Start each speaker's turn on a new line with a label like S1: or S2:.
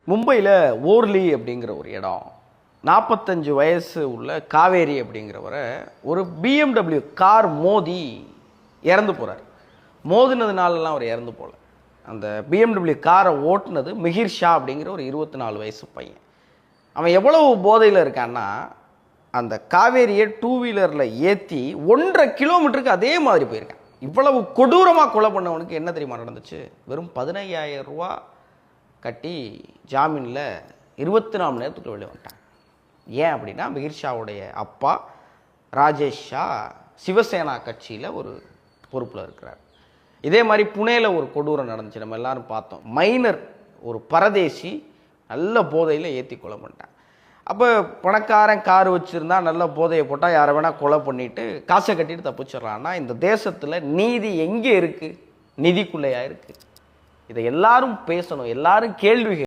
S1: மும்பையில் ஓர்லி அப்படிங்கிற ஒரு இடம் 45 வயசு உள்ள காவேரி அப்படிங்கிறவரை ஒரு BMW கார் மோதி இறந்து போகிறார். மோதினதுனாலலாம் அவர் இறந்து போகல. அந்த BMW காரை ஓட்டுனது மிகிர் ஷா அப்படிங்கிற ஒரு 24 வயசு பையன். அவன் எவ்வளவு போதையில் இருக்கான்னா, அந்த காவேரியை 2 வீலரில் ஏற்றி 1.5 கிலோமீட்டருக்கு அதே மாதிரி போயிருக்கான். இவ்வளவு கொடூரமாக கொலை பண்ணவனுக்கு என்ன தெரியுமா நடந்துச்சு? வெறும் 15,000 ரூபா கட்டி ஜாமீனில் 24 மணி நேரத்துக்குள்ள வெளியே வந்துட்டான். ஏன் அப்படின்னா, மிகிர் ஷாவுடைய அப்பா ராஜேஷ் ஷா சிவசேனா கட்சியில் ஒரு பொறுப்பில் இருக்கிறார். இதே மாதிரி புனேயில் ஒரு கொடூரம் நடந்துச்சு, நம்ம எல்லாரும் பார்த்தோம். மைனர் ஒரு பரதேசி நல்ல போதையில் ஏற்றி கொலை பண்ணிட்டான். அப்போ பணக்காரன் கார் வச்சுருந்தா நல்ல போதையை போட்டால் யாரை வேணால் கொலை பண்ணிவிட்டு காசை கட்டிட்டு தப்பிச்சிடறான்னா, இந்த தேசத்தில் நீதி எங்கே இருக்குது? நிதிக்குள்ளையா இருக்குது. இதை எல்லாரும் பேசணும், எல்லாரும் கேள்வி